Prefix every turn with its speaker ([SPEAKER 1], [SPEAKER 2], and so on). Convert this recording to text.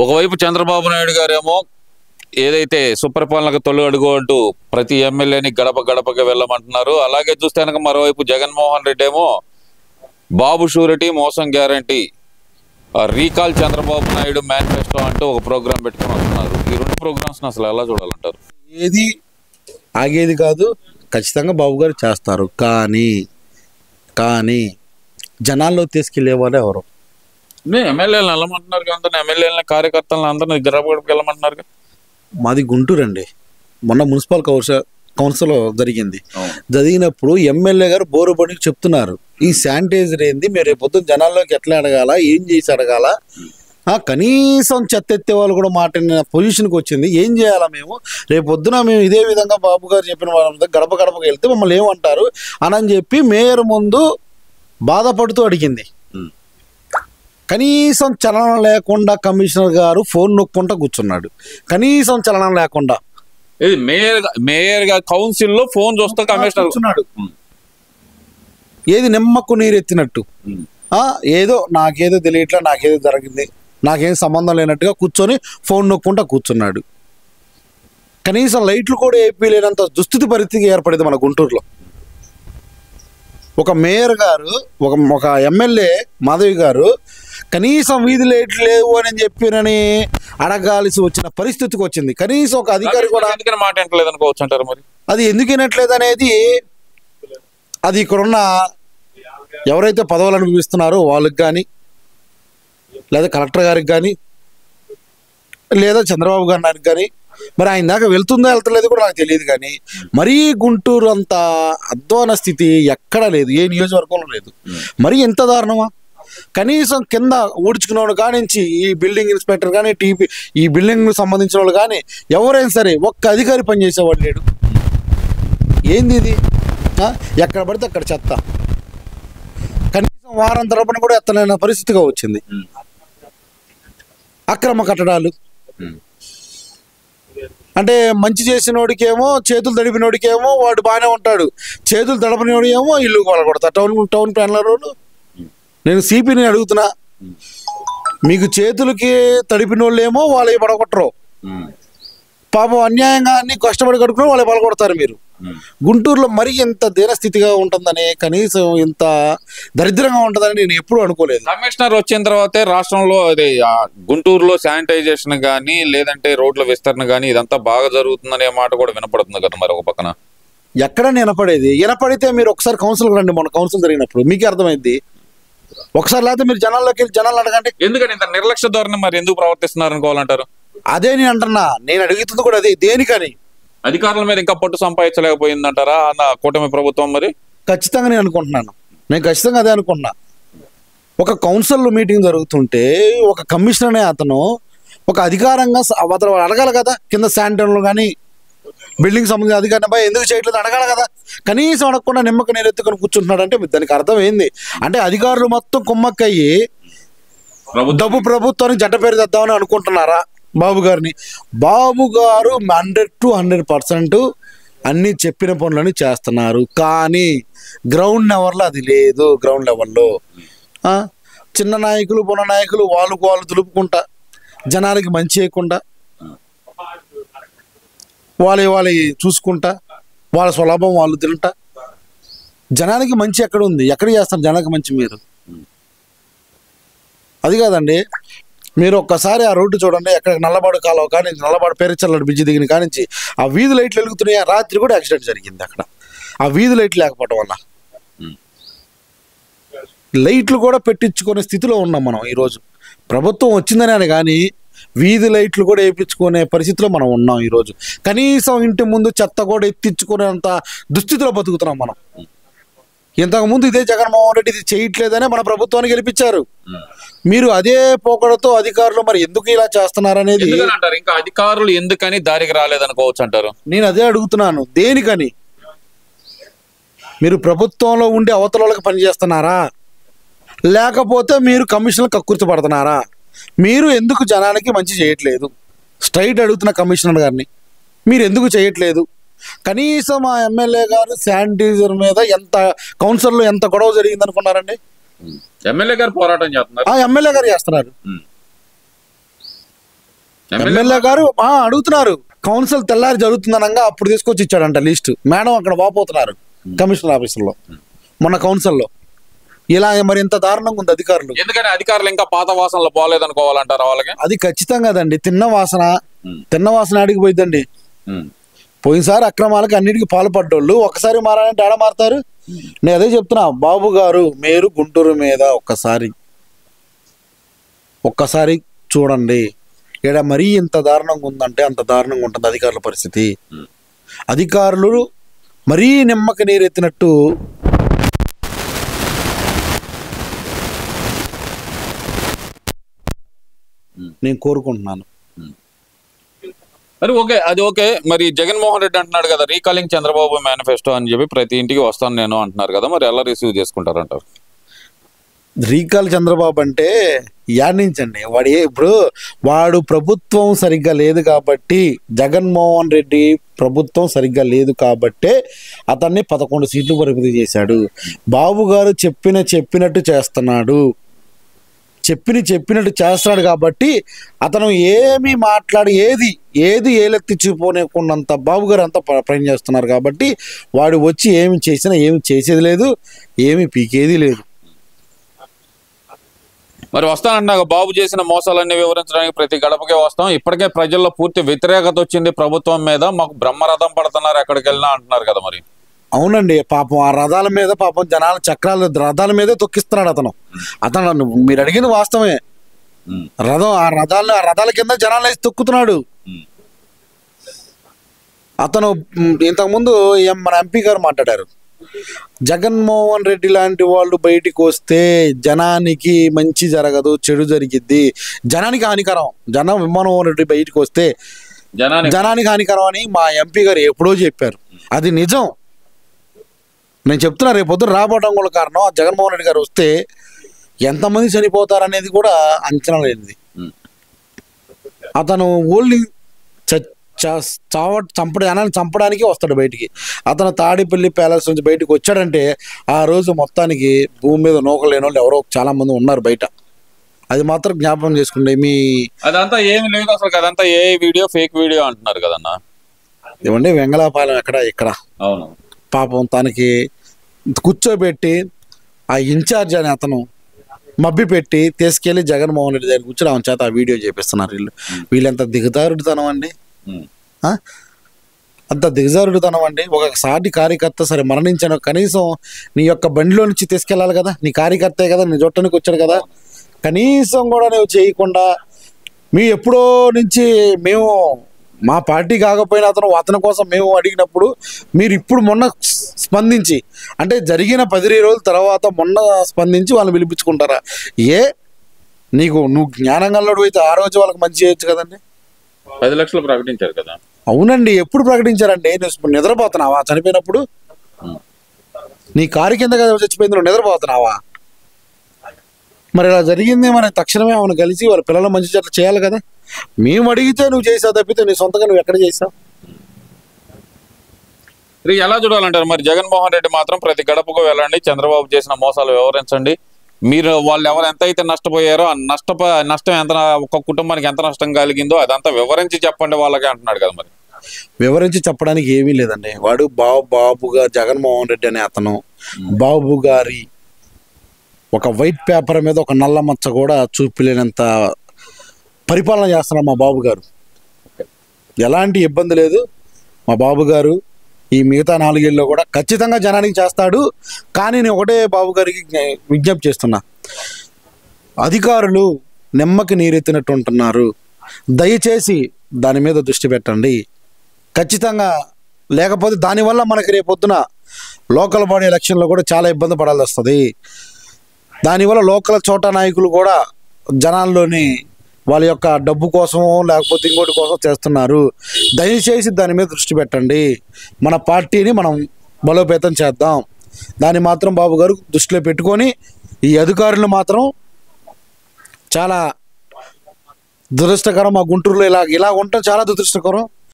[SPEAKER 1] ఒకవైపు చంద్రబాబు నాయుడు గారేమో ఏదైతే సుపరిపాలనకు తొలి అడుగు అంటూ ప్రతి ఎమ్మెల్యేని గడప గడపగా వెళ్ళమంటున్నారు. అలాగే చూస్తే కనుక మరోవైపు జగన్మోహన్ రెడ్డి ఏమో బాబు షూరిటీ మోసం guarantee recall Chandrababu Naidu manifesto అంటూ ఒక ప్రోగ్రాం పెట్టుకుని వస్తున్నారు. ఈ రెండు ప్రోగ్రామ్స్ అసలు ఎలా చూడాలంటారు?
[SPEAKER 2] ఏది ఆగేది కాదు, ఖచ్చితంగా బాబు గారు చేస్తారు. కానీ జనాల్లో తీసుకెళ్లే వాళ్ళు ఎవరు?
[SPEAKER 1] ఎమ్మెల్యేలను వెళ్ళమంటున్నారు కదా, ఎమ్మెల్యేలని కార్యకర్తలను అందరినీ గడప గడపకి వెళ్ళమంటున్నారు.
[SPEAKER 2] మాది గుంటూరు అండి. మొన్న మున్సిపల్ కౌన్సిల్ జరిగినప్పుడు ఎమ్మెల్యే గారు బోరుబడికి చెప్తున్నారు, ఈ శానిటైజర్ ఏంది, మీరు రేపు పొద్దున్న జనాల్లోకి ఎట్లా అడగాల, ఏం చేసి అడగాల, కనీసం చెత్త ఎత్తే వాళ్ళు కూడా మాట్లాడిన పొజిషన్కి వచ్చింది. ఏం చేయాలా మేము? రేపు పొద్దున మేము ఇదే విధంగా బాబు గారు చెప్పిన వాళ్ళ గడప గడపకి వెళ్తే మమ్మల్ని ఏమంటారు అని చెప్పి మేయర్ ముందు బాధపడుతూ అడిగింది. కనీసం చలనం లేకుండా కమిషనర్ గారు ఫోన్ నొక్కుంటా కూర్చున్నాడు. కనీసం చలనం లేకుండా
[SPEAKER 1] మేయర్ గా కౌన్సిల్ లో ఫోన్ చూస్తా కమిషనర్ కూర్చున్నాడు.
[SPEAKER 2] ఏది నిమ్మకు నీరెత్తినట్టు, ఏదో నాకేదో తెలియట్లా, నాకేదో జరిగింది, నాకేం సంబంధం లేనట్టుగా కూర్చొని ఫోన్ నొక్కుంటా కూర్చున్నాడు. కనీసం లైట్లు కూడా వేయలేనంత దుస్థితి పరిస్థితి ఏర్పడింది మన గుంటూరులో. ఒక మేయర్ గారు, ఒక ఎమ్మెల్యే మాధవి గారు కనీసం వీధి లైట్లు లేవు అని చెప్పినని అడగాల్సి వచ్చిన పరిస్థితికి వచ్చింది. కనీసం ఒక అధికారి కూడా
[SPEAKER 1] మాట వినట్లేదు అనుకోవచ్చు అంటారు. మరి
[SPEAKER 2] అది ఎందుకు వినట్లేదు అనేది, అది ఇక్కడున్న ఎవరైతే పదవులు అనుభవిస్తున్నారో వాళ్ళకి కానీ, లేదా కలెక్టర్ గారికి కానీ, లేదా చంద్రబాబు గారికి కానీ, మరి ఆయన దాకా వెళ్తుందో వెళ్తలేదు కూడా నాకు తెలియదు. కానీ మరీ గుంటూరు అంత అధ్వాన స్థితి ఎక్కడా లేదు, ఏ నియోజకవర్గంలో లేదు. మరీ ఎంత దారుణమా? కనీసం కింద ఊడ్చుకునే వాళ్ళు కానించి ఈ బిల్డింగ్ ఇన్స్పెక్టర్ కానీ, ఈ బిల్డింగ్ సంబంధించిన వాళ్ళు కానీ ఎవరైనా సరే ఒక్క అధికారి పనిచేసేవాడు లేడు. ఏంది ఇది? ఎక్కడ పడితే అక్కడ చెత్త, కనీసం వారం తరపున కూడా ఎత్తలేని పరిస్థితిగా వచ్చింది. అక్రమ కట్టడాలు అంటే మంచి చేసినోడికేమో, చేతులు తడిపినోడికేమో వాడు బాగానే ఉంటాడు, చేతులు తడపనివాడు ఏమో ఇల్లు కొడతాడు. టౌన్ ప్లాన్ల రోడ్డు. నేను సిపిని అడుగుతున్నా, మీకు చేతులకి తడిపిన వాళ్ళు ఏమో వాళ్ళకి పడగొట్టరు, పాపం అన్యాయంగా అన్ని కష్టపడి కడుక్కుని వాళ్ళకి పడగొడతారు. మీరు గుంటూరులో మరి ఇంత దీనస్థితిగా ఉంటుందని, కనీసం ఇంత దరిద్రంగా ఉంటుందని నేను ఎప్పుడూ అనుకోలేదు.
[SPEAKER 1] కమిషనర్ వచ్చిన తర్వాతే రాష్ట్రంలో అదే గుంటూరులో శానిటైజేషన్ కానీ, లేదంటే రోడ్ల విస్తరణ కానీ ఇదంతా బాగా జరుగుతుందనే మాట కూడా వినపడుతుంది కదా. మరి ఒక పక్కన
[SPEAKER 2] ఎక్కడ వినపడితే మీరు ఒకసారి కౌన్సిల్కి రండి. మొన్న కౌన్సిల్ జరిగినప్పుడు మీకే అర్థమైంది. ఒకసారి లేకపోతే మీరు జనాల్లోకి వెళ్ళి జనాలు అడగండి.
[SPEAKER 1] ఎందుకంటే ఇంత నిర్లక్ష్య ధోరణి మరి ఎందుకు ప్రవర్తిస్తున్నారు అనుకోవాలంటారు?
[SPEAKER 2] అదే నేను అంటున్నా, నేను అడుగుతుంది కూడా అదే. దేనికని?
[SPEAKER 1] అధికారుల మీద ఇంకా పట్టు సంపాదించలేకపోయిందంటారా అన్న కూటమి ప్రభుత్వం? మరి ఖచ్చితంగా
[SPEAKER 2] నేను అనుకుంటున్నాను, నేను ఖచ్చితంగా అదే అనుకుంటున్నా. ఒక కౌన్సిల్ మీటింగ్ జరుగుతుంటే ఒక కమిషనర్ అనే అతను ఒక అధికారంగా అతను అడగాలి కదా. కింద శానిటైజర్లు కానీ బిల్డింగ్ సంబంధించిన అధికారిని బాయ్ ఎందుకు చేయట్లేదు అడగాలి కదా. కనీసం అడగకుండా నిమ్మకు నీరెత్తుకొని కూర్చుంటున్నాడు అంటే దానికి అర్థం ఏంది? అంటే అధికారులు మొత్తం కుమ్మక్కయ్యి డబ్బు ప్రభుత్వానికి జట్ట పేరు తెద్దామని అనుకుంటున్నారా బాబు గారిని? బాబు గారు 100 to 100% అన్ని చెప్పిన పనులని చేస్తున్నారు. కానీ గ్రౌండ్ లెవెల్లో అది లేదు. గ్రౌండ్ లెవెల్లో చిన్న నాయకులు పున నాయకులు వాళ్ళు దులుపుకుంటా, జనాలకి మంచి చేయకుండా, వాళ్ళ చూసుకుంటా, వాళ్ళ స్వలాభం వాళ్ళు తింటా, జనానికి మంచి ఎక్కడ ఉంది? ఎక్కడ చేస్తారు జనానికి మంచి మీరు? అది కాదండి. మీరు ఒక్కసారి ఆ రోడ్డు చూడండి, ఎక్కడ నల్లబాడు కాలువ కానీ, నల్లబాడు పేరుచల్లడు బిజ్జి దిగిన కానించి ఆ వీధి లైట్లు వెలుగుతున్నాయి. రాత్రి కూడా యాక్సిడెంట్ జరిగింది అక్కడ, ఆ వీధి లైట్లు లేకపోవడం వల్ల. లైట్లు కూడా పెట్టించుకునే స్థితిలో ఉన్నాం మనం ఈరోజు. ప్రభుత్వం వచ్చిందనే కానీ వీధి లైట్లు కూడా వేయించుకునే పరిస్థితిలో మనం ఉన్నాం ఈరోజు. కనీసం ఇంటి ముందు చెత్త కూడా ఎత్తించుకునేంత దుస్థితిలో బతుకుతున్నాం మనం. ఇంతకుముందు ఇదే జగన్మోహన్ రెడ్డి ఇది చేయట్లేదనే మన ప్రభుత్వాన్ని గెలిపించారు. మీరు అదే పోకడతో అధికారులు మరి ఎందుకు ఇలా చేస్తున్నారనేది
[SPEAKER 1] ఇంకా అధికారులు ఎందుకని దారికి రాలేదనుకోవచ్చు అంటారు.
[SPEAKER 2] నేను అదే అడుగుతున్నాను, దేనికని? మీరు ప్రభుత్వంలో ఉండి అవతల వాళ్ళకి పనిచేస్తున్నారా, లేకపోతే మీరు కమిషన్లు కక్కుర్తి పడుతున్నారా? మీరు ఎందుకు జనానికి మంచి చేయట్లేదు? స్ట్రైట్ అడుగుతున్న కమిషనర్ గారిని, మీరు ఎందుకు చేయట్లేదు? కనీసం ఆ ఎమ్మెల్యే గారు శానిటైజర్ మీద ఎంత కౌన్సిల్లో ఎంత గొడవ జరిగింది అనుకున్నారండి?
[SPEAKER 1] ఎమ్మెల్యే గారు పోరాటం చేస్తున్నారు.
[SPEAKER 2] ఆ ఎమ్మెల్యే గారు చేస్తున్నారు. ఎమ్మెల్యే గారు అడుగుతున్నారు. కౌన్సిల్ తెల్లారి జరుగుతుందనగా అప్పుడు తీసుకొచ్చి ఇచ్చాడంట లిస్ట్. మేడం అక్కడ వాపోతున్నారు కమిషనర్ ఆఫీసులో మొన్న కౌన్సిల్లో. ఇలా మరి ఇంత దారుణంగా ఉంది అధికారులు.
[SPEAKER 1] ఎందుకని అధికారులు ఇంకా పాత వాసనలో పోలేదనుకోవాలంటారా వాళ్ళకి?
[SPEAKER 2] అది ఖచ్చితంగా అదండి. తిన్న వాసన ఆడికి పోయిద్దండి. పోయినసారి అక్రమాలకు అన్నిటికీ పాల్పడ్డోళ్ళు ఒకసారి మారాలంటే ఆడ మారుతారు. నేను అదే చెప్తున్నా, బాబు గారు మీరు గుంటూరు మీద ఒక్కసారి చూడండి. ఇక్కడ మరీ ఇంత దారుణంగా ఉందంటే అంత దారుణంగా ఉంటుంది అధికారుల పరిస్థితి. అధికారులు మరీ నిమ్మకి నీరెత్తినట్టు నేను కోరుకుంటున్నాను.
[SPEAKER 1] మరి ఓకే మరి జగన్మోహన్ రెడ్డి అంటున్నాడు కదా రీకాలింగ్ చంద్రబాబు మేనిఫెస్టో అని చెప్పి ప్రతి ఇంటికి వస్తాను నేను అంటున్నారు కదా, మరి ఎలా రిసీవ్ చేసుకుంటారంటారు?
[SPEAKER 2] రీకాల్ చంద్రబాబు అంటే యాడించండి. ఇప్పుడు వాడు ప్రభుత్వం సరిగ్గా లేదు కాబట్టి, జగన్మోహన్ రెడ్డి ప్రభుత్వం సరిగ్గా లేదు కాబట్టే అతన్ని 11 సీట్లు పరిమితి చేశాడు. బాబు గారు చెప్పినట్టు చేస్తున్నాడు. చెప్పినట్టు చేస్తున్నాడు కాబట్టి అతను ఏమి మాట్లాడి ఏది ఏలెత్తి చూపోనేకున్నంత బాబు గారు అంతా ప్రయత్నం చేస్తున్నారు కాబట్టి వాడు వచ్చి ఏమి చేసినా ఏమి చేసేది లేదు, ఏమి పీకేది లేదు.
[SPEAKER 1] మరి వస్తానంటున్నా బాబు చేసిన మోసాలన్నీ వివరించడానికి ప్రతి గడపకే వస్తాం. ఇప్పటికే ప్రజల్లో పూర్తి వ్యతిరేకత వచ్చింది ప్రభుత్వం మీద, మాకు బ్రహ్మరథం పడుతున్నారు ఎక్కడికి వెళ్ళినా అంటున్నారు కదా. మరి
[SPEAKER 2] అవునండి, పాపం ఆ రథాల మీద జనాల చక్రాలు రథాల మీదే తొక్కిస్తున్నాడు అతను. మీరు అడిగిన వాస్తవమే. ఆ రథాల కింద జనాలు వేసి తొక్కుతున్నాడు అతను. ఇంతకుముందు మన ఎంపీ గారు మాట్లాడారు, జగన్మోహన్ రెడ్డి లాంటి వాళ్ళు బయటికి వస్తే జనానికి మంచి జరగదు, చెడు జరిగిద్ది, జనానికి హానికరం. జగన్మోహన్ రెడ్డి బయటికి వస్తే జనానికి హానికరం అని మా ఎంపీ గారు ఎప్పుడో చెప్పారు. అది నిజం. నేను చెప్తున్నా, రేపు పొద్దున రాబోవడం కూడా కారణం జగన్మోహన్ రెడ్డి గారు వస్తే ఎంతమంది చనిపోతారనేది కూడా అంచనా లేనిది. అతను ఓన్లీ జనాన్ని చంపడానికి వస్తాడు బయటికి. అతను తాడేపల్లి ప్యాలెస్ నుంచి బయటకు వచ్చాడంటే ఆ రోజు మొత్తానికి భూమి మీద నూకలేని వాళ్ళు ఎవరో చాలా మంది ఉన్నారు బయట. అది మాత్రం జ్ఞాపకం చేసుకుంటే
[SPEAKER 1] అదంతా ఏమి లేదు అసలు. అదంతా ఏ వీడియో ఫేక్ వీడియో అంటున్నారు కదన్నా.
[SPEAKER 2] ఏమండి వెంగళాపాలెం ఇక్కడ
[SPEAKER 1] అవును,
[SPEAKER 2] పాపం తనకి కూర్చోబెట్టి ఆ ఇన్ఛార్జ్ అని అతను మబ్బి పెట్టి తీసుకెళ్లి జగన్మోహన్ రెడ్డి దగ్గర కూర్చొని ఆమె చేత ఆ వీడియో చేపిస్తున్నారు. వీళ్ళెంత దిగజారుడుతనం అండి, అంత దిగజారుడుతనం అండి. ఒక సాటి కార్యకర్త సరే మరణించాను, కనీసం నీ యొక్క బండిలో నుంచి తీసుకెళ్ళాలి కదా, నీ కార్యకర్తే కదా, నీ జొట్టానికి వచ్చాడు కదా, కనీసం కూడా నువ్వు చేయకుండా ఎప్పుడో నుంచి మేము మా పార్టీ కాకపోయినా అతని కోసం మేము అడిగినప్పుడు మీరు ఇప్పుడు మొన్న స్పందించి, అంటే జరిగిన 10 రోజుల తర్వాత మొన్న స్పందించి వాళ్ళని పిలిపించుకుంటారా? నువ్వు జ్ఞానంగల్లోడు అయితే ఆ రోజు వాళ్ళకి మంచి చేయొచ్చు కదండి.
[SPEAKER 1] 10 లక్షలు ప్రకటించారు కదా.
[SPEAKER 2] అవునండి, ఎప్పుడు ప్రకటించారండి? నువ్వు నిద్రపోతున్నావా? చనిపోయినప్పుడు నీ కారు కింద కదా చచ్చిపోయింది, నువ్వు నిద్రపోతున్నావా? మరి ఇలా జరిగింది, మరి తక్షణమే ఆమెను కలిసి వాళ్ళ పిల్లల మంచి చెట్లు చేయాలి కదా. మేము అడిగితే నువ్వు చేసావు తప్పితే నీ సొంతగా నువ్వు ఎక్కడ చేసావు?
[SPEAKER 1] ఎలా చూడాలంటారు? మరి జగన్మోహన్ రెడ్డి మాత్రం ప్రతి గడపకు వెళ్ళండి, చంద్రబాబు చేసిన మోసాలు వివరించండి, మీరు వాళ్ళు ఎంత అయితే నష్టపోయారో ఆ నష్టం ఎంత, ఒక కుటుంబానికి ఎంత నష్టం కలిగిందో అదంతా వివరించి చెప్పండి వాళ్ళకి అంటున్నాడు కదా. మరి
[SPEAKER 2] వివరించి చెప్పడానికి ఏమీ లేదండి. వాడు బాబుగా జగన్మోహన్ రెడ్డి అనే అతను బాబు గారి ఒక వైట్ పేపర్ మీద ఒక నల్ల మచ్చ కూడా చూపిలేనంత పరిపాలన చేస్తున్నారు మా బాబు గారు. ఎలాంటి ఇబ్బంది లేదు. మా బాబు గారు ఈ మిగతా 4 ఏళ్ళలో కూడా ఖచ్చితంగా జనానికి చేస్తాడు. కానీ నేను ఒకటే బాబు గారికి విజ్ఞప్తి చేస్తున్నా, అధికారులు నిమ్మకి నీరెత్తినట్టు ఉంటున్నారు, దయచేసి దాని మీద దృష్టి పెట్టండి ఖచ్చితంగా. లేకపోతే దానివల్ల మనకి రేపొద్దున లోకల్ బాడీ ఎలక్షన్లో కూడా చాలా ఇబ్బంది పడాల్సి వస్తుంది. దానివల్ల లోకల్ చోటా నాయకులు కూడా జనాల్లోని వాళ్ళ యొక్క డబ్బు కోసమో లేకపోతే ఇంకోటి కోసం చేస్తున్నారు. దయచేసి దాని మీద దృష్టి పెట్టండి, మన పార్టీని మనం బలోపేతం చేద్దాం. దాన్ని మాత్రం బాబు గారు దృష్టిలో పెట్టుకొని, ఈ అధికారులు మాత్రం చాలా దురదృష్టకరం. మా గుంటూరులో ఇలా ఉండటం చాలా దురదృష్టకరం.